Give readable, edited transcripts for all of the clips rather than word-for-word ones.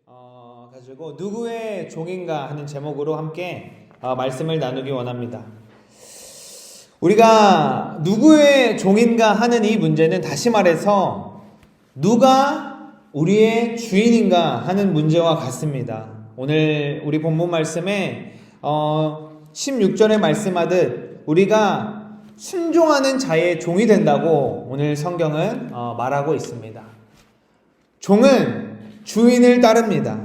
가지고 누구의 종인가 하는 제목으로 함께 말씀을 나누기 원합니다. 우리가 누구의 종인가 하는 이 문제는 다시 말해서 누가 우리의 주인인가 하는 문제와 같습니다. 오늘 우리 본문 말씀에 16절에 말씀하듯 우리가 순종하는 자의 종이 된다고 오늘 성경은 말하고 있습니다. 종은 주인을 따릅니다.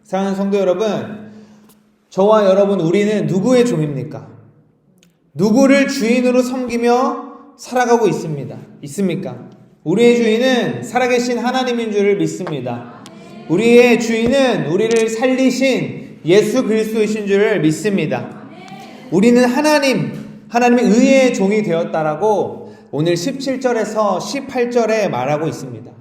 사랑하는 성도 여러분, 저와 여러분, 우리는 누구의 종입니까? 누구를 주인으로 섬기며 살아가고 있습니까? 우리의 주인은 살아계신 하나님인 줄을 믿습니다. 우리의 주인은 우리를 살리신 예수 그리스도이신 줄을 믿습니다. 우리는 하나님의 의의 종이 되었다라고 오늘 17절에서 18절에 말하고 있습니다.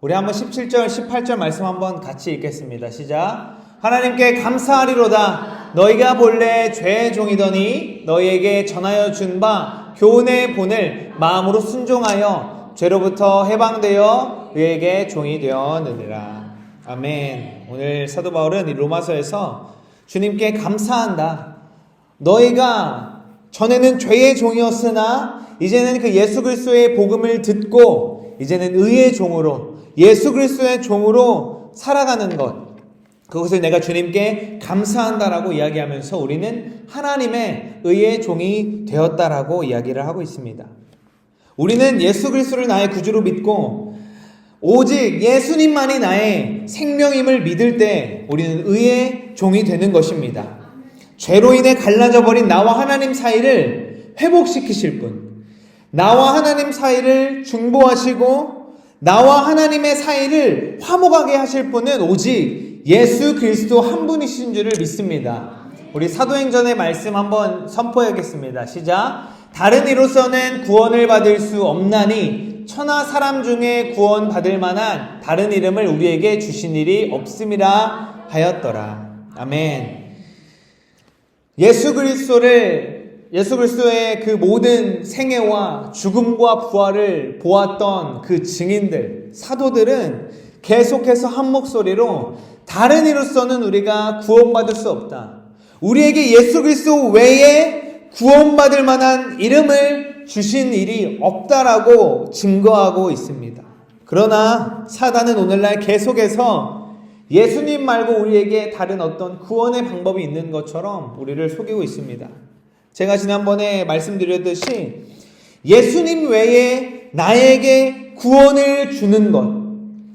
우리 한번 17절, 18절 말씀 한번 같이 읽겠습니다. 시작. 하나님께 감사하리로다. 너희가 본래 죄의 종이더니 너희에게 전하여 준 바 교훈의 본을 마음으로 순종하여 죄로부터 해방되어 의에게 종이 되었느니라. 아멘. 오늘 사도 바울은 이 로마서에서 주님께 감사한다. 너희가 전에는 죄의 종이었으나 이제는 그 예수 그리스도의 복음을 듣고 이제는 의의 종으로, 예수 그리스도의 종으로 살아가는 것, 그것을 내가 주님께 감사한다라고 이야기하면서 우리는 하나님의 의의 종이 되었다라고 이야기를 하고 있습니다. 우리는 예수 그리스도를 나의 구주로 믿고 오직 예수님만이 나의 생명임을 믿을 때 우리는 의의 종이 되는 것입니다. 죄로 인해 갈라져 버린 나와 하나님 사이를 회복시키실 분, 나와 하나님 사이를 중보하시고 나와 하나님의 사이를 화목하게 하실 분은 오직 예수 그리스도 한 분이신 줄을 믿습니다. 우리 사도행전의 말씀 한번 선포하겠습니다. 시작. 다른 이로서는 구원을 받을 수 없나니 천하 사람 중에 구원 받을 만한 다른 이름을 우리에게 주신 일이 없음이라 하였더라. 아멘. 예수 그리스도의 그 모든 생애와 죽음과 부활을 보았던 그 증인들, 사도들은 계속해서 한 목소리로 다른 이로서는 우리가 구원받을 수 없다. 우리에게 예수 그리스도 외에 구원받을 만한 이름을 주신 일이 없다라고 증거하고 있습니다. 그러나 사단은 오늘날 계속해서 예수님 말고 우리에게 다른 어떤 구원의 방법이 있는 것처럼 우리를 속이고 있습니다. 제가 지난번에 말씀드렸듯이 예수님 외에 나에게 구원을 주는 것,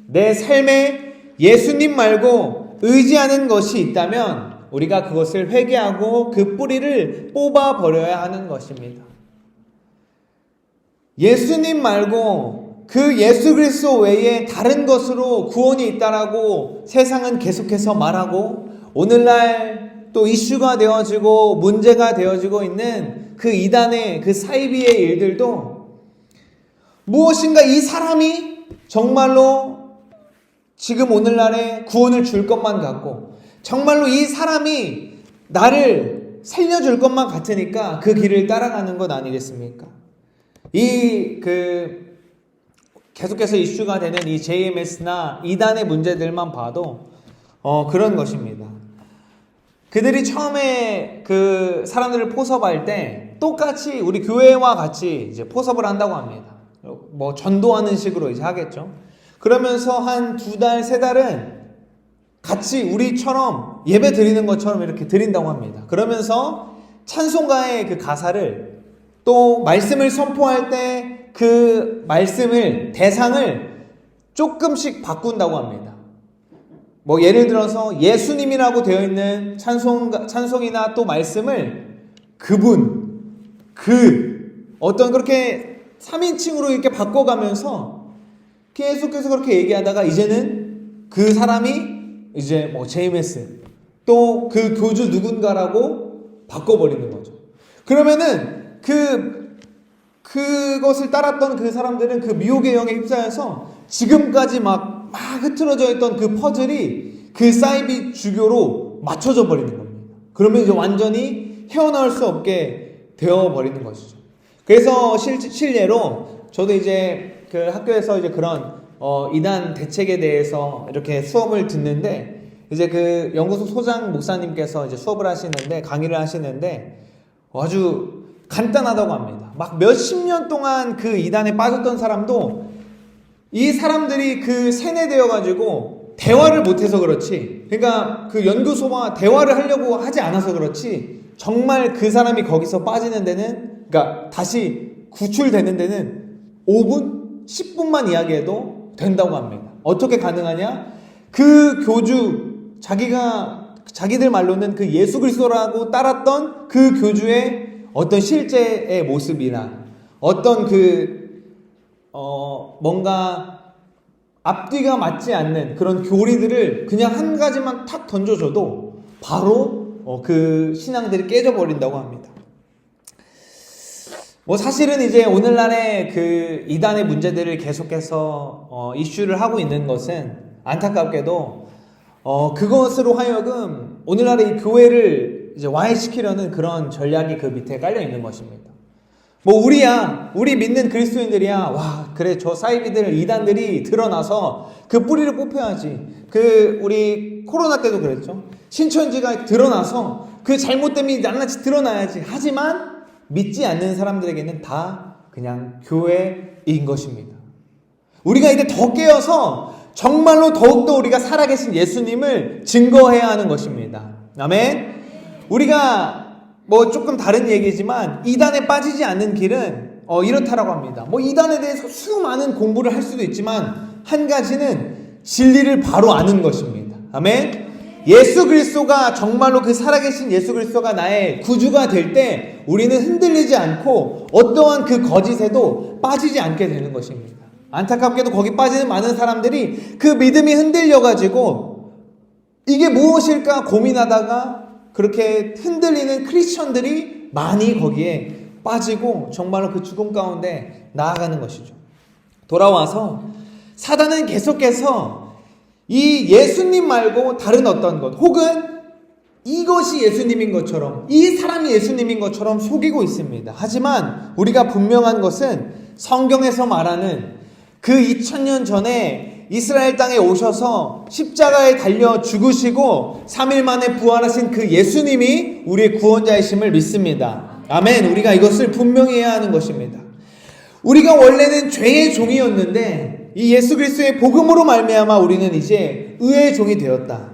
내 삶에 예수님 말고 의지하는 것이 있다면 우리가 그것을 회개하고 그 뿌리를 뽑아버려야 하는 것입니다. 예수님 말고 그 예수 그리스도 외에 다른 것으로 구원이 있다라고 세상은 계속해서 말하고 오늘날 또 이슈가 되어지고 문제가 되어지고 있는 그 이단의 그 사이비의 일들도 무엇인가 이 사람이 정말로 지금 오늘날에 구원을 줄 것만 같고 정말로 이 사람이 나를 살려줄 것만 같으니까 그 길을 따라가는 것 아니겠습니까? 계속해서 이슈가 되는 이 JMS나 이단의 문제들만 봐도 그런 것입니다. 그들이 처음에 그 사람들을 포섭할 때 똑같이 우리 교회와 같이 이제 포섭을 한다고 합니다. 뭐 전도하는 식으로 이제 하겠죠. 그러면서 한 2달, 3달은 같이 우리처럼 예배 드리는 것처럼 이렇게 드린다고 합니다. 그러면서 찬송가의 그 가사를 또 말씀을 선포할 때 그 말씀을, 대상을 조금씩 바꾼다고 합니다. 뭐 예를 들어서 예수님이라고 되어 있는 찬송이나 또 말씀을 어떤 그렇게 3인칭으로 이렇게 바꿔가면서 계속해서 그렇게 얘기하다가 이제는 그 사람이 이제 뭐 JMS 또 그 교주 누군가라고 바꿔버리는 거죠. 그러면은 그것을 따랐던 그 사람들은 그 미혹의 영에 휩싸여서 지금까지 막 흐트러져 있던 그 퍼즐이 그 사이비 주교로 맞춰져 버리는 겁니다. 그러면 이제 완전히 헤어나올 수 없게 되어버리는 것이죠. 그래서 실례로 저도 이제 그 학교에서 이제 그런 이단 대책에 대해서 이렇게 수업을 듣는데 이제 그 연구소 소장 목사님께서 이제 수업을 하시는데, 강의를 하시는데 아주 간단하다고 합니다. 막 몇십 년 동안 그 이단에 빠졌던 사람도 이 사람들이 그 세뇌되어 가지고 대화를 못해서 그렇지, 그러니까 그 연구소와 대화를 하려고 하지 않아서 그렇지, 정말 그 사람이 거기서 빠지는 데는, 그러니까 다시 구출되는 데는 5분, 10분만 이야기해도 된다고 합니다. 어떻게 가능하냐? 그 교주, 자기들 말로는 그 예수 그리스도라고 따랐던 그 교주의 어떤 실제의 모습이나 어떤 뭔가 앞뒤가 맞지 않는 그런 교리들을 그냥 한 가지만 탁 던져줘도 바로 그 신앙들이 깨져버린다고 합니다. 사실은 이제 오늘날의 그 이단의 문제들을 계속해서 이슈를 하고 있는 것은 안타깝게도 그것으로 하여금 오늘날의 이 교회를 이제 와해시키려는 그런 전략이 그 밑에 깔려 있는 것입니다. 우리 믿는 그리스도인들이야, 와, 그래, 저 사이비들, 이단들이 드러나서 그 뿌리를 뽑혀야지. 우리 코로나 때도 그랬죠. 신천지가 드러나서 그 잘못됨이 낱낱이 드러나야지. 하지만 믿지 않는 사람들에게는 다 그냥 교회인 것입니다. 우리가 이제 더 깨어서 정말로 더욱더 우리가 살아계신 예수님을 증거해야 하는 것입니다. 아멘. 우리가 조금 다른 얘기지만 이단에 빠지지 않는 길은 이렇다라고 합니다. 이단에 대해서 수많은 공부를 할 수도 있지만 한 가지는 진리를 바로 아는 것입니다. 아멘. 예수 그리스도가 정말로 그 살아계신 예수 그리스도가 나의 구주가 될 때 우리는 흔들리지 않고 어떠한 그 거짓에도 빠지지 않게 되는 것입니다. 안타깝게도 거기 빠지는 많은 사람들이 그 믿음이 흔들려가지고 이게 무엇일까 고민하다가 그렇게 흔들리는 크리스천들이 많이 거기에 빠지고 정말로 그 죽음 가운데 나아가는 것이죠. 돌아와서 사단은 계속해서 이 예수님 말고 다른 어떤 것, 혹은 이것이 예수님인 것처럼, 이 사람이 예수님인 것처럼 속이고 있습니다. 하지만 우리가 분명한 것은 성경에서 말하는 그 2000년 전에 이스라엘 땅에 오셔서 십자가에 달려 죽으시고 3일 만에 부활하신 그 예수님이 우리의 구원자이심을 믿습니다. 아멘. 우리가 이것을 분명히 해야 하는 것입니다. 우리가 원래는 죄의 종이었는데 이 예수 그리스도의 복음으로 말미암아 우리는 이제 의의 종이 되었다.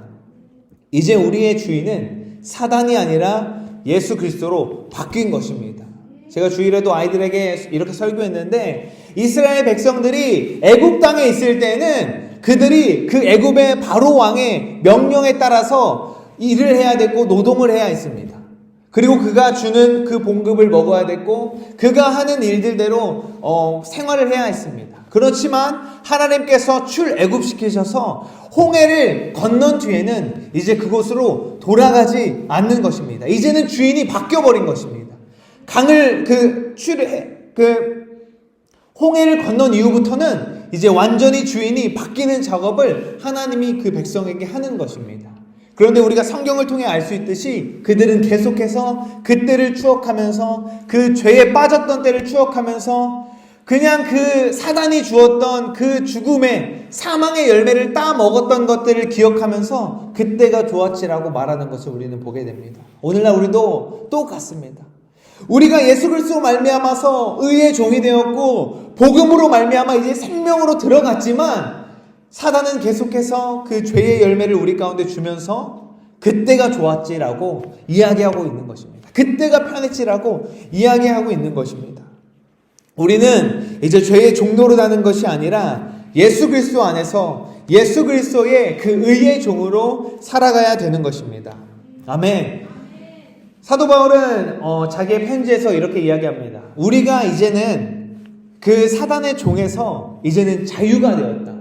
이제 우리의 주인은 사단이 아니라 예수 그리스도로 바뀐 것입니다. 제가 주일에도 아이들에게 이렇게 설교했는데, 이스라엘 백성들이 애굽 땅에 있을 때는 그들이 그 애굽의 바로 왕의 명령에 따라서 일을 해야 됐고 노동을 해야 했습니다. 그리고 그가 주는 그 봉급을 먹어야 됐고 그가 하는 일들대로 생활을 해야 했습니다. 그렇지만 하나님께서 출애굽시키셔서 홍해를 건넌 뒤에는 이제 그곳으로 돌아가지 않는 것입니다. 이제는 주인이 바뀌어버린 것입니다. 강을 홍해를 건넌 이후부터는 이제 완전히 주인이 바뀌는 작업을 하나님이 그 백성에게 하는 것입니다. 그런데 우리가 성경을 통해 알 수 있듯이 그들은 계속해서 그때를 추억하면서 그 죄에 빠졌던 때를 추억하면서 그냥 그 사단이 주었던 그 죽음의 사망의 열매를 따 먹었던 것들을 기억하면서 그때가 좋았지라고 말하는 것을 우리는 보게 됩니다. 오늘날 우리도 똑같습니다. 우리가 예수 그리스도로 말미암아서 의의 종이 되었고 복음으로 말미암아 이제 생명으로 들어갔지만 사단은 계속해서 그 죄의 열매를 우리 가운데 주면서 그때가 좋았지라고 이야기하고 있는 것입니다. 그때가 편했지라고 이야기하고 있는 것입니다. 우리는 이제 죄의 종로로 가는 것이 아니라 예수 그리스도 안에서 예수 그리스도의 그 의의 종으로 살아가야 되는 것입니다. 아멘. 사도 바울은 자기의 편지에서 이렇게 이야기합니다. 우리가 이제는 그 사단의 종에서 이제는 자유가 되었다.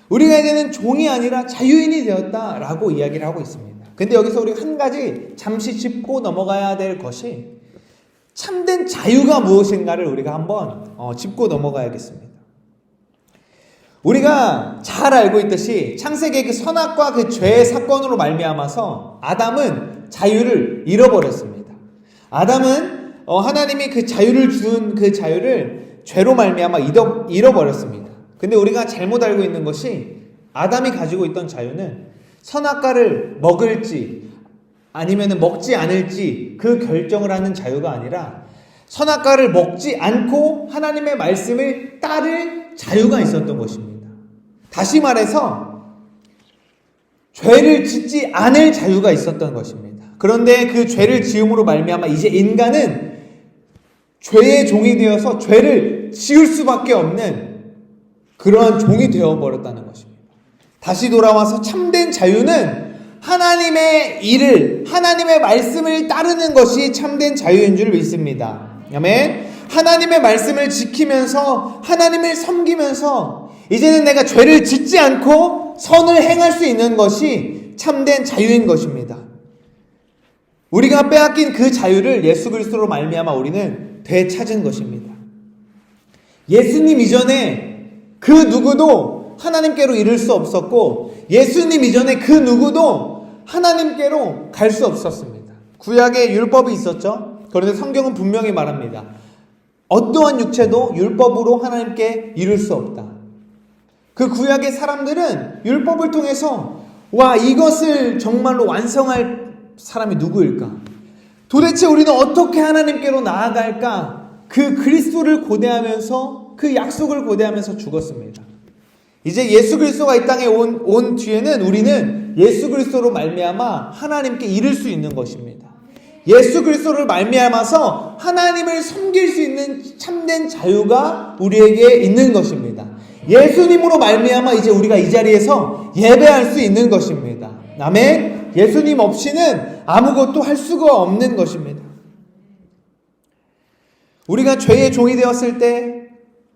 우리가 이제는 종이 아니라 자유인이 되었다라고 이야기를 하고 있습니다. 근데 여기서 우리가 한 가지 잠시 짚고 넘어가야 될 것이 참된 자유가 무엇인가를 우리가 한번 짚고 넘어가야겠습니다. 우리가 잘 알고 있듯이 창세기의 그 선악과 그 죄의 사건으로 말미암아서 아담은 자유를 잃어버렸습니다. 아담은 하나님이 그 자유를 준 그 자유를 죄로 말미암아 잃어버렸습니다. 근데 우리가 잘못 알고 있는 것이 아담이 가지고 있던 자유는 선악과를 먹을지 아니면 먹지 않을지 그 결정을 하는 자유가 아니라 선악과를 먹지 않고 하나님의 말씀을 따를 자유가 있었던 것입니다. 다시 말해서 죄를 짓지 않을 자유가 있었던 것입니다. 그런데 그 죄를 지음으로 말미암아 이제 인간은 죄의 종이 되어서 죄를 지을 수밖에 없는 그러한 종이 되어버렸다는 것입니다. 다시 돌아와서 참된 자유는 하나님의 일을, 하나님의 말씀을 따르는 것이 참된 자유인 줄 믿습니다. 아멘. 하나님의 말씀을 지키면서 하나님을 섬기면서 이제는 내가 죄를 짓지 않고 선을 행할 수 있는 것이 참된 자유인 것입니다. 우리가 빼앗긴 그 자유를 예수 그리스도로 말미암아 우리는 되찾은 것입니다. 예수님 이전에 그 누구도 하나님께로 이를 수 없었고 예수님 이전에 그 누구도 하나님께로 갈 수 없었습니다. 구약에 율법이 있었죠. 그런데 성경은 분명히 말합니다. 어떠한 육체도 율법으로 하나님께 이룰 수 없다. 그 구약의 사람들은 율법을 통해서 와, 이것을 정말로 완성할 사람이 누구일까? 도대체 우리는 어떻게 하나님께로 나아갈까? 그 그리스도를 고대하면서 그 약속을 고대하면서 죽었습니다. 이제 예수 그리스도가 이 땅에 온 뒤에는 우리는 예수 그리스도로 말미암아 하나님께 이를 수 있는 것입니다. 예수 그리스도를 말미암아서 하나님을 섬길 수 있는 참된 자유가 우리에게 있는 것입니다. 예수님으로 말미암아 이제 우리가 이 자리에서 예배할 수 있는 것입니다. 아멘. 예수님 없이는 아무것도 할 수가 없는 것입니다. 우리가 죄의 종이 되었을 때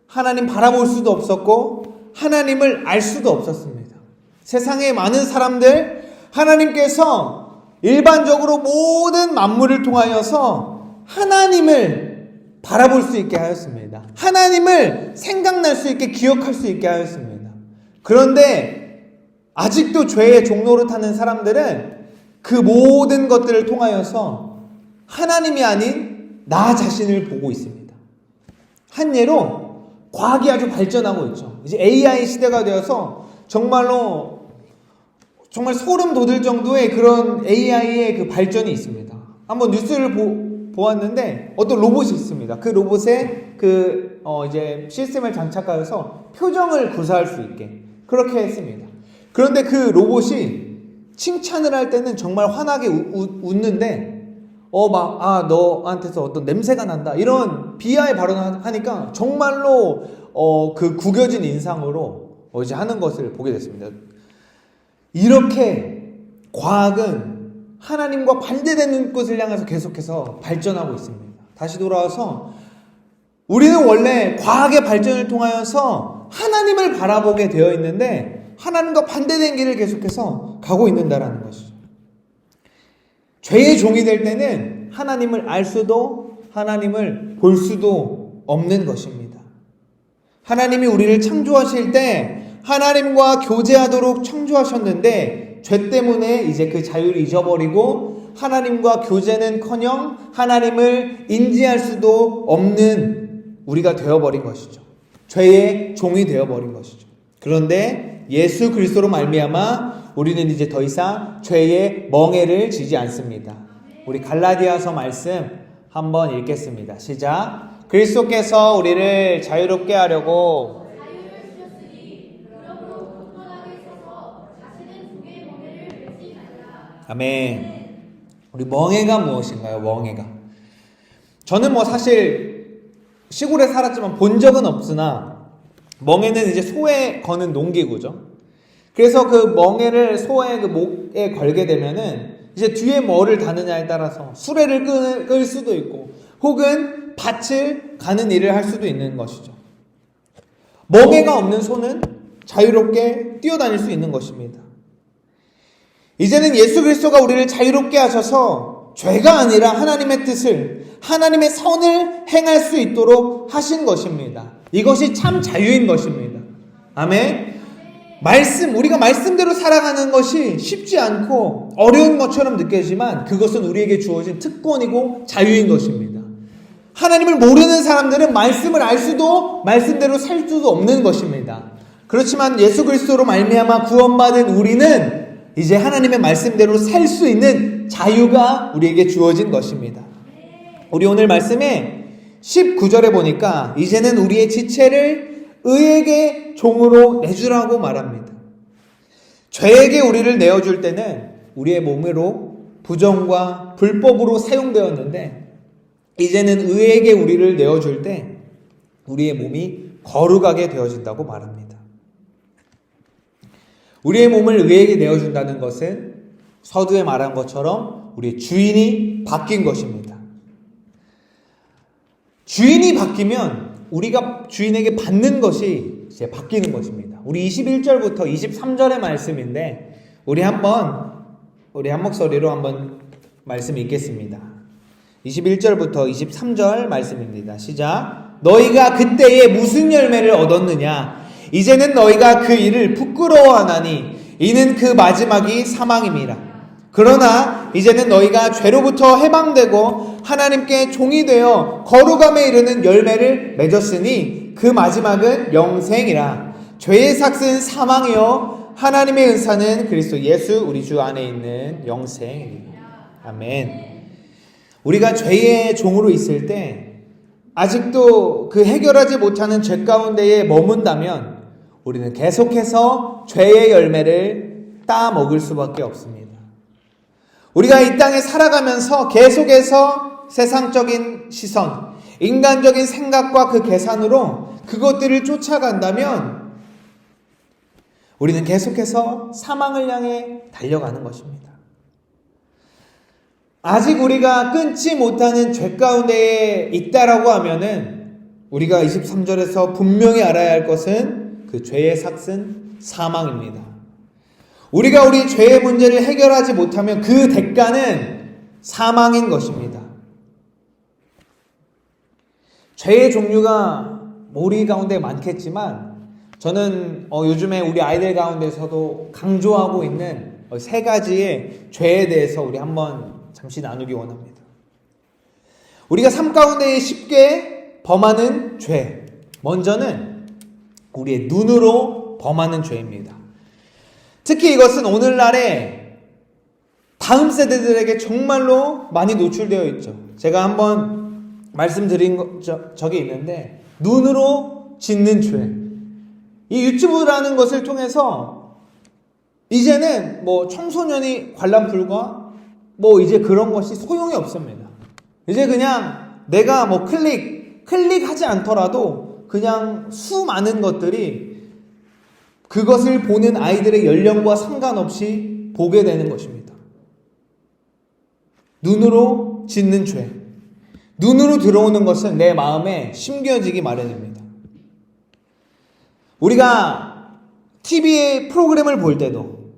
하나님 바라볼 수도 없었고 하나님을 알 수도 없었습니다. 세상의 많은 사람들, 하나님께서 일반적으로 모든 만물을 통하여서 하나님을 바라볼 수 있게 하였습니다. 하나님을 생각날 수 있게 기억할 수 있게 하였습니다. 그런데 아직도 죄의 종노릇하는 사람들은 그 모든 것들을 통하여서 하나님이 아닌 나 자신을 보고 있습니다. 한 예로 과학이 아주 발전하고 있죠. 이제 AI 시대가 되어서 정말 소름 돋을 정도의 그런 AI의 그 발전이 있습니다. 한번 뉴스를 보았는데 어떤 로봇이 있습니다. 그 로봇에 이제 시스템을 장착하여서 표정을 구사할 수 있게 그렇게 했습니다. 그런데 그 로봇이 칭찬을 할 때는 정말 환하게 웃는데 너한테서 어떤 냄새가 난다 이런 비하의 발언을 하니까 정말로 그 구겨진 인상으로 이제 하는 것을 보게 됐습니다. 이렇게 과학은 하나님과 반대되는 곳을 향해서 계속해서 발전하고 있습니다. 다시 돌아와서 우리는 원래 과학의 발전을 통하여서 하나님을 바라보게 되어 있는데 하나님과 반대된 길을 계속해서 가고 있는다라는 것이죠. 죄의 종이 될 때는 하나님을 알 수도 하나님을 볼 수도 없는 것입니다. 하나님이 우리를 창조하실 때 하나님과 교제하도록 창조하셨는데 죄 때문에 이제 그 자유를 잊어버리고 하나님과 교제는커녕 하나님을 인지할 수도 없는 우리가 되어버린 것이죠. 죄의 종이 되어버린 것이죠. 그런데 예수 그리스도로 말미암아 우리는 이제 더 이상 죄의 멍에를 지지 않습니다. 우리 갈라디아서 말씀 한번 읽겠습니다. 시작. 그리스도께서 우리를 자유롭게 하려고 아멘. 우리 멍에가 무엇인가요? 멍에가. 저는 사실 시골에 살았지만 본 적은 없으나 멍에는 이제 소에 거는 농기구죠. 그래서 그 멍에를 소의 그 목에 걸게 되면은 이제 뒤에 뭐를 다느냐에 따라서 수레를 끌 수도 있고 혹은 밭을 가는 일을 할 수도 있는 것이죠. 멍에가 없는 소는 자유롭게 뛰어다닐 수 있는 것입니다. 이제는 예수 그리스도가 우리를 자유롭게 하셔서 죄가 아니라 하나님의 뜻을, 하나님의 선을 행할 수 있도록 하신 것입니다. 이것이 참 자유인 것입니다. 아멘. 우리가 말씀대로 살아가는 것이 쉽지 않고 어려운 것처럼 느껴지지만 그것은 우리에게 주어진 특권이고 자유인 것입니다. 하나님을 모르는 사람들은 말씀을 알 수도 말씀대로 살 수도 없는 것입니다. 그렇지만 예수 그리스도로 말미암아 구원받은 우리는 이제 하나님의 말씀대로 살 수 있는 자유가 우리에게 주어진 것입니다. 우리 오늘 말씀에 19절에 보니까 이제는 우리의 지체를 의에게 종으로 내주라고 말합니다. 죄에게 우리를 내어줄 때는 우리의 몸으로 부정과 불법으로 사용되었는데 이제는 의에게 우리를 내어줄 때 우리의 몸이 거룩하게 되어진다고 말합니다. 우리의 몸을 의에게 내어준다는 것은 서두에 말한 것처럼 우리의 주인이 바뀐 것입니다. 주인이 바뀌면 우리가 주인에게 받는 것이 이제 바뀌는 것입니다. 우리 21절부터 23절의 말씀인데 우리 한 목소리로 한번 말씀 읽겠습니다. 21절부터 23절 말씀입니다. 시작. 너희가 그때에 무슨 열매를 얻었느냐? 이제는 너희가 그 일을 부끄러워하나니 이는 그 마지막이 사망임이라. 그러나 이제는 너희가 죄로부터 해방되고 하나님께 종이 되어 거룩함에 이르는 열매를 맺었으니 그 마지막은 영생이라. 죄의 삭은 사망이요 하나님의 은사는 그리스도 예수 우리 주 안에 있는 영생이니라. 아멘. 우리가 죄의 종으로 있을 때 아직도 그 해결하지 못하는 죄 가운데에 머문다면 우리는 계속해서 죄의 열매를 따먹을 수밖에 없습니다. 우리가 이 땅에 살아가면서 계속해서 세상적인 시선, 인간적인 생각과 그 계산으로 그것들을 쫓아간다면 우리는 계속해서 사망을 향해 달려가는 것입니다. 아직 우리가 끊지 못하는 죄 가운데에 있다라고 하면은 우리가 23절에서 분명히 알아야 할 것은 그 죄의 삭은 사망입니다. 우리가 우리 죄의 문제를 해결하지 못하면 그 대가는 사망인 것입니다. 죄의 종류가 우리 가운데 많겠지만 저는 요즘에 우리 아이들 가운데서도 강조하고 있는 세 가지의 죄에 대해서 우리 한번 잠시 나누기 원합니다. 우리가 삶 가운데 쉽게 범하는 죄, 먼저는 우리의 눈으로 범하는 죄입니다. 특히 이것은 오늘날에 다음 세대들에게 정말로 많이 노출되어 있죠. 제가 한번 말씀드린 적이 있는데 눈으로 짓는 죄. 이 유튜브라는 것을 통해서 이제는 청소년이 관람 불가 이제 그런 것이 소용이 없습니다. 이제 그냥 내가 클릭하지 않더라도 그냥 수많은 것들이 그것을 보는 아이들의 연령과 상관없이 보게 되는 것입니다. 눈으로 짓는 죄. 눈으로 들어오는 것은 내 마음에 심겨지기 마련입니다. 우리가 TV의 프로그램을 볼 때도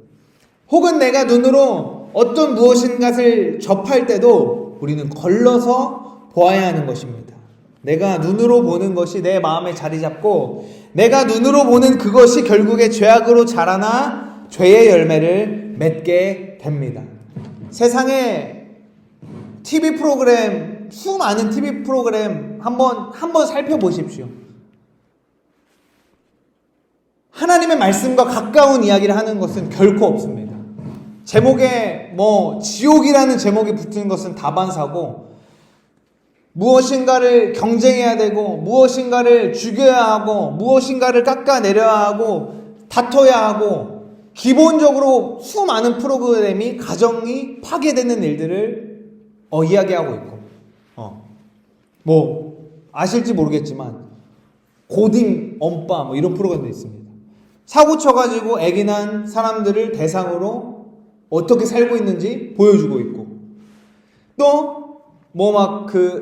혹은 내가 눈으로 어떤 무엇인가를 접할 때도 우리는 걸러서 보아야 하는 것입니다. 내가 눈으로 보는 것이 내 마음에 자리 잡고 내가 눈으로 보는 그것이 결국에 죄악으로 자라나 죄의 열매를 맺게 됩니다. 세상에 TV 프로그램, 수많은 TV 프로그램 한번 살펴보십시오. 하나님의 말씀과 가까운 이야기를 하는 것은 결코 없습니다. 제목에 지옥이라는 제목이 붙은 것은 다반사고 무엇인가를 경쟁해야 되고 무엇인가를 죽여야 하고 무엇인가를 깎아내려야 하고 다퉈야 하고 기본적으로 수많은 프로그램이 가정이 파괴되는 일들을 이야기하고 있고 아실지 모르겠지만 고딩 엄빠 이런 프로그램도 있습니다. 사고 쳐가지고 애기 난 사람들을 대상으로 어떻게 살고 있는지 보여주고 있고 또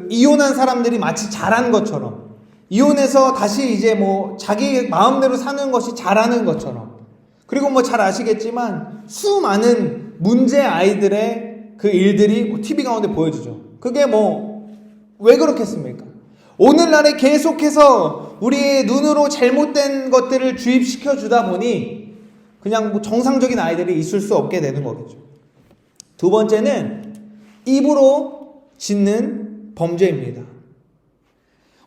이혼한 사람들이 마치 잘한 것처럼 이혼해서 다시 이제 자기 마음대로 사는 것이 잘하는 것처럼 그리고 잘 아시겠지만 수많은 문제 아이들의 그 일들이 TV 가운데 보여주죠. 그게 왜 그렇겠습니까? 오늘날에 계속해서 우리의 눈으로 잘못된 것들을 주입시켜 주다 보니 그냥 정상적인 아이들이 있을 수 없게 되는 거겠죠. 두 번째는 입으로 짓는 범죄입니다.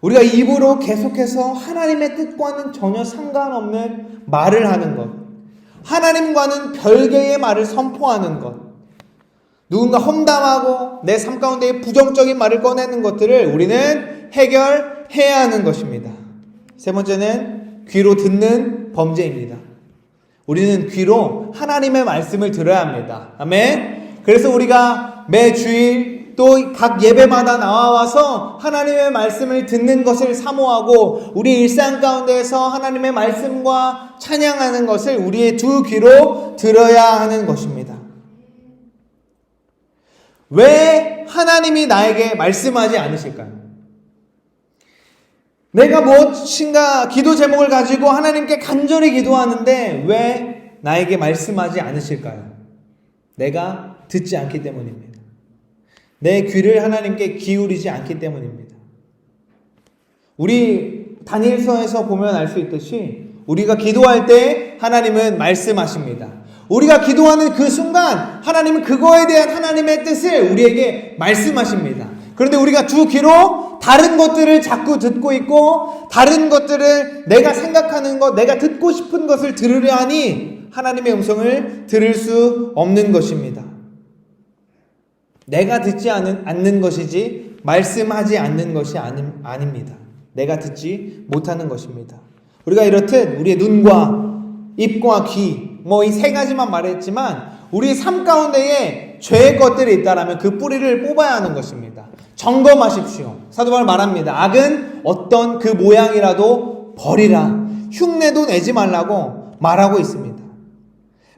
우리가 입으로 계속해서 하나님의 뜻과는 전혀 상관없는 말을 하는 것, 하나님과는 별개의 말을 선포하는 것, 누군가 험담하고 내 삶 가운데 부정적인 말을 꺼내는 것들을 우리는 해결해야 하는 것입니다. 세 번째는 귀로 듣는 범죄입니다. 우리는 귀로 하나님의 말씀을 들어야 합니다. 아멘. 그래서 우리가 매 주일 또 각 예배마다 나와서 하나님의 말씀을 듣는 것을 사모하고 우리 일상 가운데에서 하나님의 말씀과 찬양하는 것을 우리의 두 귀로 들어야 하는 것입니다. 왜 하나님이 나에게 말씀하지 않으실까요? 내가 무엇인가 기도 제목을 가지고 하나님께 간절히 기도하는데 왜 나에게 말씀하지 않으실까요? 내가 듣지 않기 때문입니다. 내 귀를 하나님께 기울이지 않기 때문입니다. 우리 다니엘서에서 보면 알 수 있듯이 우리가 기도할 때 하나님은 말씀하십니다. 우리가 기도하는 그 순간 하나님은 그거에 대한 하나님의 뜻을 우리에게 말씀하십니다. 그런데 우리가 두 귀로 다른 것들을 자꾸 듣고 있고 다른 것들을 내가 생각하는 것, 내가 듣고 싶은 것을 들으려 하니 하나님의 음성을 들을 수 없는 것입니다. 내가 듣지 않는 것이지 말씀하지 않는 것이 아닙니다. 내가 듣지 못하는 것입니다. 우리가 이렇듯 우리의 눈과 입과 귀, 이 세 가지만 말했지만 우리 삶 가운데에 죄의 것들이 있다라면 그 뿌리를 뽑아야 하는 것입니다. 점검하십시오. 사도 바울 말합니다. 악은 어떤 그 모양이라도 버리라. 흉내도 내지 말라고 말하고 있습니다.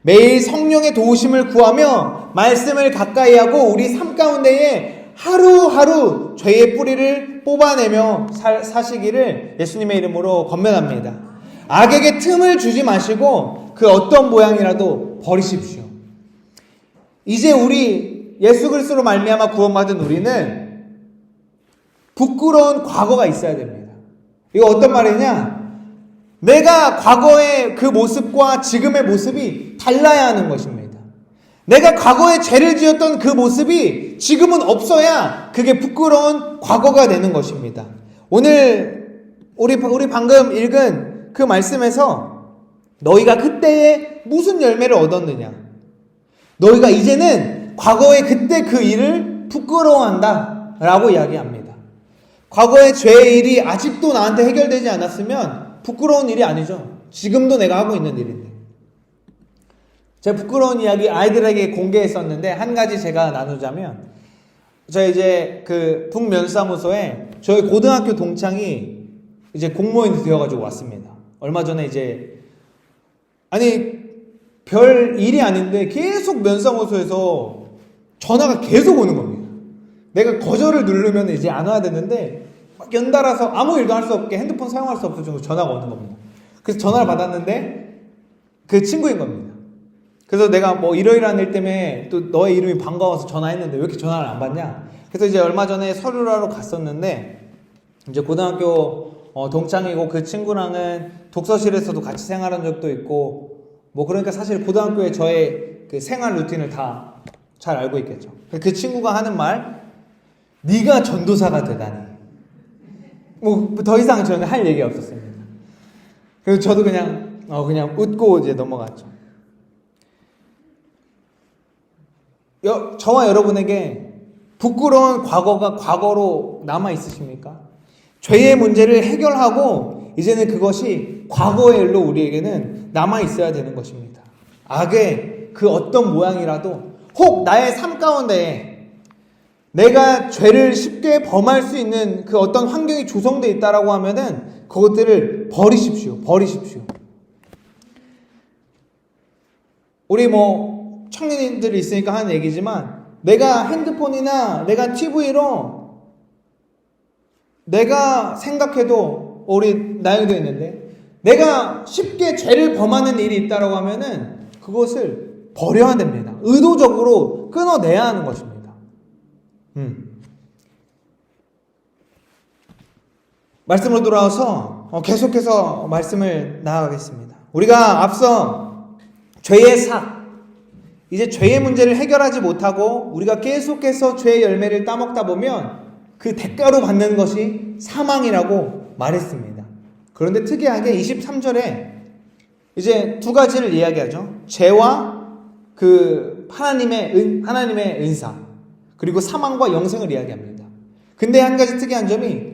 매일 성령의 도우심을 구하며 말씀을 가까이 하고 우리 삶 가운데에 하루하루 죄의 뿌리를 뽑아내며 사시기를 예수님의 이름으로 권면합니다. 악에게 틈을 주지 마시고 그 어떤 모양이라도 버리십시오. 이제 우리 예수 그리스도로 말미암아 구원받은 우리는 부끄러운 과거가 있어야 됩니다. 이거 어떤 말이냐? 내가 과거의 그 모습과 지금의 모습이 달라야 하는 것입니다. 내가 과거에 죄를 지었던 그 모습이 지금은 없어야 그게 부끄러운 과거가 되는 것입니다. 오늘 우리 방금 읽은 그 말씀에서 너희가 그때에 무슨 열매를 얻었느냐? 너희가 이제는 과거의 그때 그 일을 부끄러워한다 라고 이야기합니다. 과거의 죄의 일이 아직도 나한테 해결되지 않았으면 부끄러운 일이 아니죠. 지금도 내가 하고 있는 일인데. 제가 부끄러운 이야기 아이들에게 공개했었는데 한 가지 제가 나누자면 저희 이제 그 북면사무소에 저희 고등학교 동창이 이제 공무원이 되어가지고 왔습니다. 얼마 전에 이제 별 일이 아닌데 계속 면사무소에서 전화가 계속 오는 겁니다. 내가 거절을 누르면 이제 안 와야 되는데 막 연달아서 아무 일도 할 수 없게 핸드폰 사용할 수 없을 정도로 전화가 오는 겁니다. 그래서 전화를 받았는데 그 친구인 겁니다. 그래서 내가 이러이러한 일 때문에 또 너의 이름이 반가워서 전화했는데 왜 이렇게 전화를 안 받냐? 그래서 이제 얼마 전에 서류를 하러 갔었는데 이제 고등학교 동창이고 그 친구랑은 독서실에서도 같이 생활한 적도 있고 그러니까 사실 고등학교에 저의 그 생활 루틴을 다 잘 알고 있겠죠. 그 친구가 하는 말, 네가 전도사가 되다니. 더 이상 저는 할 얘기가 없었습니다. 그래서 저도 그냥 웃고 이제 넘어갔죠. 저와 여러분에게 부끄러운 과거가 과거로 남아 있으십니까? 죄의 문제를 해결하고 이제는 그것이 과거의 일로 우리에게는 남아 있어야 되는 것입니다. 악의 그 어떤 모양이라도 혹 나의 삶 가운데에 내가 죄를 쉽게 범할 수 있는 그 어떤 환경이 조성되어 있다라고 하면은 그것들을 버리십시오. 우리 청년인들이 있으니까 하는 얘기지만 내가 핸드폰이나 내가 TV로 내가 생각해도 우리 나영이도 있는데 내가 쉽게 죄를 범하는 일이 있다라고 하면은 그것을 버려야 됩니다. 의도적으로 끊어내야 하는 것입니다. 말씀으로 돌아와서 계속해서 말씀을 나아가겠습니다. 우리가 앞서 죄의 이제 죄의 문제를 해결하지 못하고 우리가 계속해서 죄의 열매를 따먹다 보면 그 대가로 받는 것이 사망이라고 말했습니다. 그런데 특이하게 23절에 이제 두 가지를 이야기하죠. 죄와 그 하나님의 은사, 그리고 사망과 영생을 이야기합니다. 근데 한 가지 특이한 점이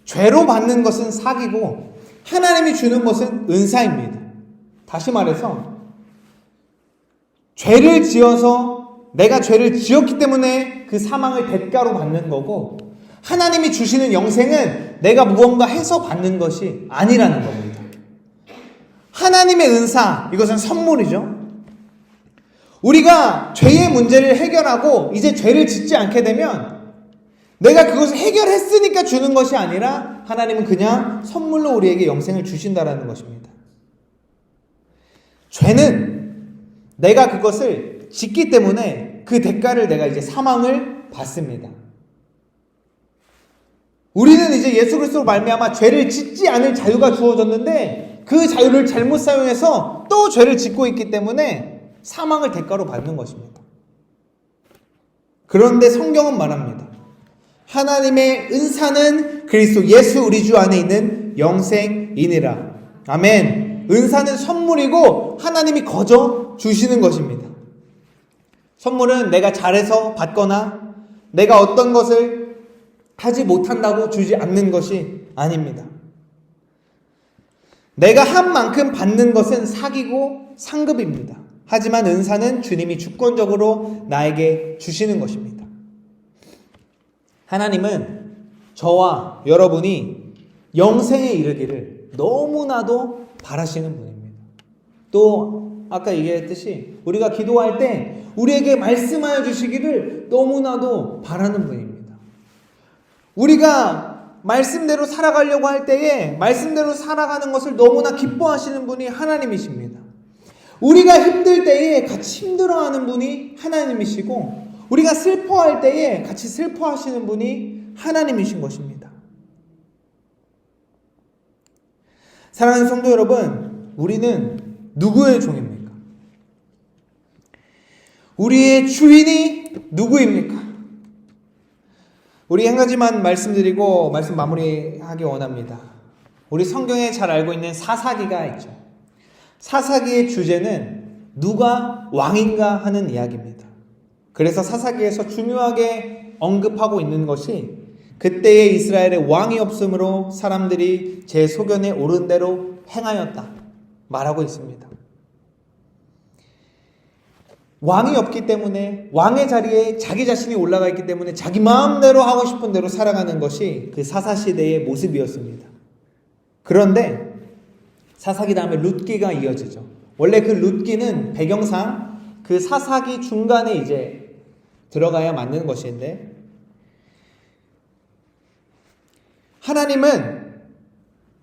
죄로 받는 것은 사기고 하나님이 주는 것은 은사입니다. 다시 말해서 죄를 지어서 내가 죄를 지었기 때문에 그 사망을 대가로 받는 거고, 하나님이 주시는 영생은 내가 무언가 해서 받는 것이 아니라는 겁니다. 하나님의 은사, 이것은 선물이죠. 우리가 죄의 문제를 해결하고 이제 죄를 짓지 않게 되면 내가 그것을 해결했으니까 주는 것이 아니라 하나님은 그냥 선물로 우리에게 영생을 주신다라는 것입니다. 죄는 내가 그것을 짓기 때문에 그 대가를 내가 이제 사망을 받습니다. 우리는 이제 예수 그리스도로 말미암아 죄를 짓지 않을 자유가 주어졌는데 그 자유를 잘못 사용해서 또 죄를 짓고 있기 때문에 사망을 대가로 받는 것입니다. 그런데 성경은 말합니다. 하나님의 은사는 그리스도 예수 우리 주 안에 있는 영생이니라. 아멘. 은사는 선물이고 하나님이 거저 주시는 것입니다. 선물은 내가 잘해서 받거나 내가 어떤 것을 하지 못한다고 주지 않는 것이 아닙니다. 내가 한 만큼 받는 것은 사기고 상급입니다. 하지만 은사는 주님이 주권적으로 나에게 주시는 것입니다. 하나님은 저와 여러분이 영생에 이르기를 너무나도 바라시는 분입니다. 또 아까 얘기했듯이 우리가 기도할 때 우리에게 말씀하여 주시기를 너무나도 바라는 분입니다. 우리가 말씀대로 살아가려고 할 때에 말씀대로 살아가는 것을 너무나 기뻐하시는 분이 하나님이십니다. 우리가 힘들 때에 같이 힘들어하는 분이 하나님이시고, 우리가 슬퍼할 때에 같이 슬퍼하시는 분이 하나님이신 것입니다. 사랑하는 성도 여러분, 우리는 누구의 종입니까? 우리의 주인이 누구입니까? 우리 한 가지만 말씀드리고 말씀 마무리하기 원합니다. 우리 성경에 잘 알고 있는 사사기가 있죠. 사사기의 주제는 누가 왕인가 하는 이야기입니다. 그래서 사사기에서 중요하게 언급하고 있는 것이 그때의 이스라엘에 왕이 없으므로 사람들이 제 소견에 오른 대로 행하였다 말하고 있습니다. 왕이 없기 때문에 왕의 자리에 자기 자신이 올라가 있기 때문에 자기 마음대로 하고 싶은 대로 살아가는 것이 그 사사시대의 모습이었습니다. 그런데 사사기 다음에 룻기가 이어지죠. 원래 그 룻기는 배경상 그 사사기 중간에 이제 들어가야 맞는 것인데, 하나님은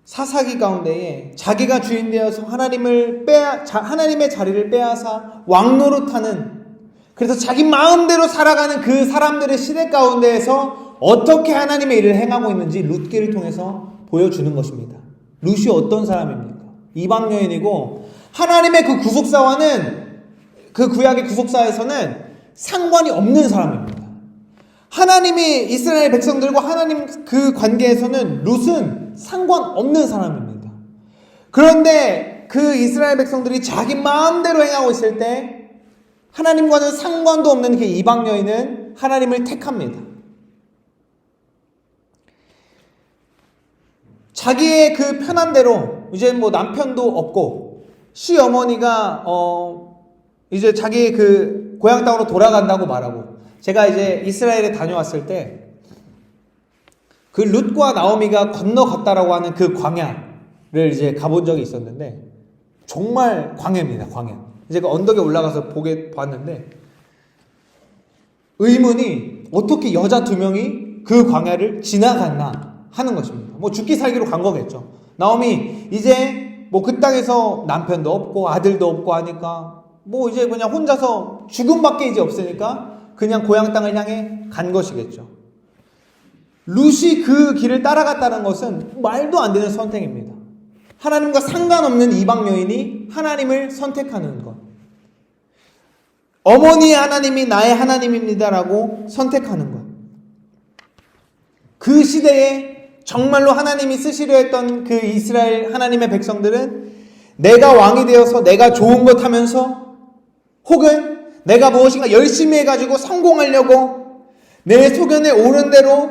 사사기 가운데에 자기가 주인 되어서 하나님의 자리를 빼앗아 왕노릇하는, 그래서 자기 마음대로 살아가는 그 사람들의 시대 가운데에서 어떻게 하나님의 일을 행하고 있는지 룻기를 통해서 보여주는 것입니다. 룻이 어떤 사람입니까? 이방 여인이고 하나님의 그 구속사와는, 그 구약의 구속사에서는 상관이 없는 사람입니다. 하나님이 이스라엘 백성들과 하나님 그 관계에서는 룻은 상관없는 사람입니다. 그런데 그 이스라엘 백성들이 자기 마음대로 행하고 있을 때 하나님과는 상관도 없는 그 이방 여인은 하나님을 택합니다. 자기의 그 편한 대로, 이제 뭐 남편도 없고 시어머니가 이제 자기 그 고향 땅으로 돌아간다고 말하고, 제가 이제 이스라엘에 다녀왔을 때 그 룻과 나오미가 건너갔다라고 하는 그 광야를 이제 가본 적이 있었는데, 정말 광야입니다. 광야. 제가 언덕에 올라가서 봤는데 의문이 어떻게 여자 두 명이 그 광야를 지나갔나 하는 것입니다. 뭐 죽기 살기로 간 거겠죠. 나오미 이제 뭐 그 땅에서 남편도 없고 아들도 없고 하니까 뭐 이제 그냥 혼자서 죽음밖에 이제 없으니까 그냥 고향 땅을 향해 간 것이겠죠. 룻이 그 길을 따라갔다는 것은 말도 안 되는 선택입니다. 하나님과 상관없는 이방 여인이 하나님을 선택하는 것. 어머니의 하나님이 나의 하나님입니다라고 선택하는 것. 그 시대에 정말로 하나님이 쓰시려 했던 그 이스라엘 하나님의 백성들은 내가 왕이 되어서 내가 좋은 것 하면서, 혹은 내가 무엇인가 열심히 해가지고 성공하려고 내 소견에 오른 대로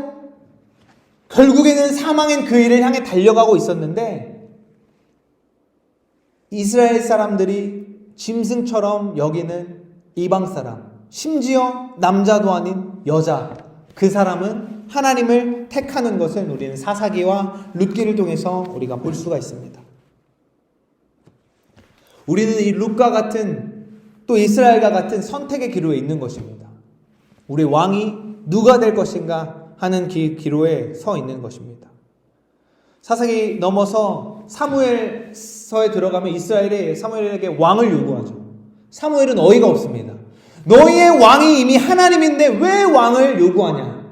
결국에는 사망인 그 일을 향해 달려가고 있었는데, 이스라엘 사람들이 짐승처럼 여기는 이방 사람, 심지어 남자도 아닌 여자, 그 사람은 하나님을 택하는 것을 우리는 사사기와 룻기를 통해서 우리가 볼 수가 있습니다. 우리는 이 룻과 같은, 또 이스라엘과 같은 선택의 기로에 있는 것입니다. 우리 왕이 누가 될 것인가 하는 기로에 서 있는 것입니다. 사사기 넘어서 사무엘서에 들어가면 이스라엘이 사무엘에게 왕을 요구하죠. 사무엘은 어이가 없습니다. 너희의 왕이 이미 하나님인데 왜 왕을 요구하냐?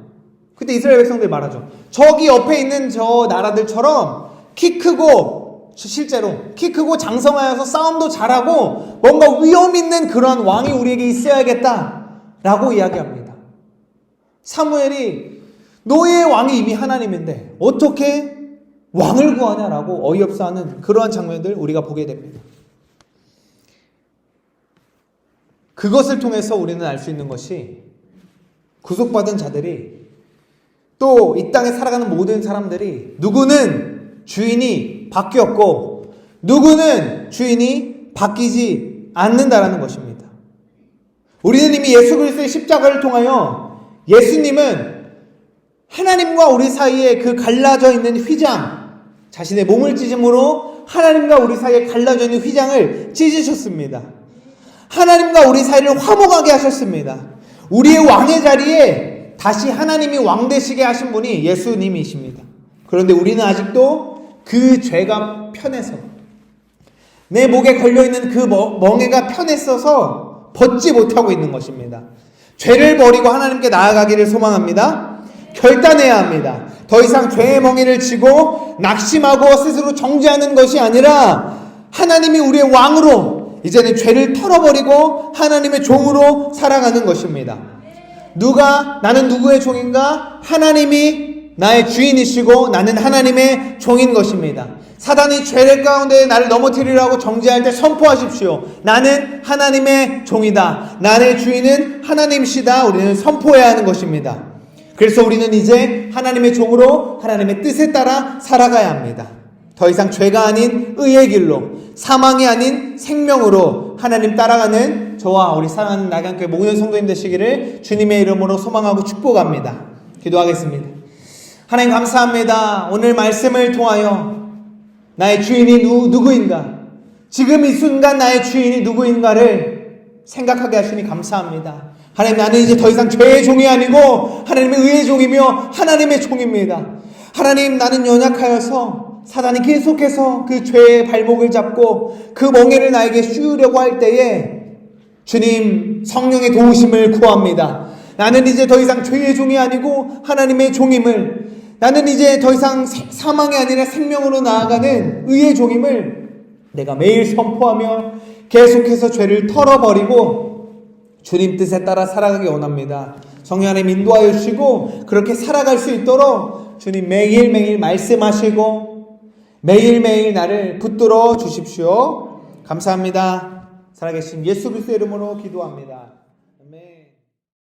그때 이스라엘 백성들이 말하죠. 저기 옆에 있는 저 나라들처럼 키 크고, 실제로 키 크고 장성하여서 싸움도 잘하고 뭔가 위험 있는 그런 왕이 우리에게 있어야겠다라고 이야기합니다. 사무엘이 너희의 왕이 이미 하나님인데 어떻게 왕을 구하냐라고 어이없어하는 그러한 장면들 우리가 보게 됩니다. 그것을 통해서 우리는 알 수 있는 것이, 구속받은 자들이, 또 이 땅에 살아가는 모든 사람들이, 누구는 주인이 바뀌었고 누구는 주인이 바뀌지 않는다라는 것입니다. 우리는 이미 예수 그리스도의 십자가를 통하여, 예수님은 하나님과 우리 사이에 그 갈라져 있는 휘장, 자신의 몸을 찢음으로 하나님과 우리 사이에 갈라져 있는 휘장을 찢으셨습니다. 하나님과 우리 사이를 화목하게 하셨습니다. 우리의 왕의 자리에 다시 하나님이 왕 되시게 하신 분이 예수님이십니다. 그런데 우리는 아직도 그 죄가 편해서, 내 목에 걸려있는 그 멍에가 편했어서 벗지 못하고 있는 것입니다. 죄를 버리고 하나님께 나아가기를 소망합니다. 결단해야 합니다. 더 이상 죄의 멍에를 지고 낙심하고 스스로 정죄하는 것이 아니라 하나님이 우리의 왕으로 이제는 죄를 털어버리고 하나님의 종으로 살아가는 것입니다. 나는 누구의 종인가? 하나님이 나의 주인이시고 나는 하나님의 종인 것입니다. 사단이 죄를 가운데 나를 넘어뜨리라고 정죄할 때 선포하십시오. 나는 하나님의 종이다. 나의 주인은 하나님이시다. 우리는 선포해야 하는 것입니다. 그래서 우리는 이제 하나님의 종으로 하나님의 뜻에 따라 살아가야 합니다. 더 이상 죄가 아닌 의의 길로, 사망이 아닌 생명으로 하나님 따라가는 저와 우리 사랑하는 나경교회 모든 성도님 되시기를 주님의 이름으로 소망하고 축복합니다. 기도하겠습니다. 하나님 감사합니다. 오늘 말씀을 통하여 나의 주인이 누구인가, 지금 이 순간 나의 주인이 누구인가를 생각하게 하시니 감사합니다. 하나님, 나는 이제 더 이상 죄의 종이 아니고 하나님의 의의 종이며 하나님의 종입니다. 하나님, 나는 연약하여서 사단이 계속해서 그 죄의 발목을 잡고 그 멍에를 나에게 씌우려고 할 때에 주님 성령의 도우심을 구합니다. 나는 이제 더 이상 죄의 종이 아니고 하나님의 종임을, 나는 이제 더 이상 사망이 아니라 생명으로 나아가는 의의 종임을 내가 매일 선포하며 계속해서 죄를 털어버리고 주님 뜻에 따라 살아가기 원합니다. 성령 하나님 인도하여 주시고 그렇게 살아갈 수 있도록 주님 매일매일 말씀하시고 매일매일 나를 붙들어 주십시오. 감사합니다. 살아계신 예수 그리스도의 이름으로 기도합니다.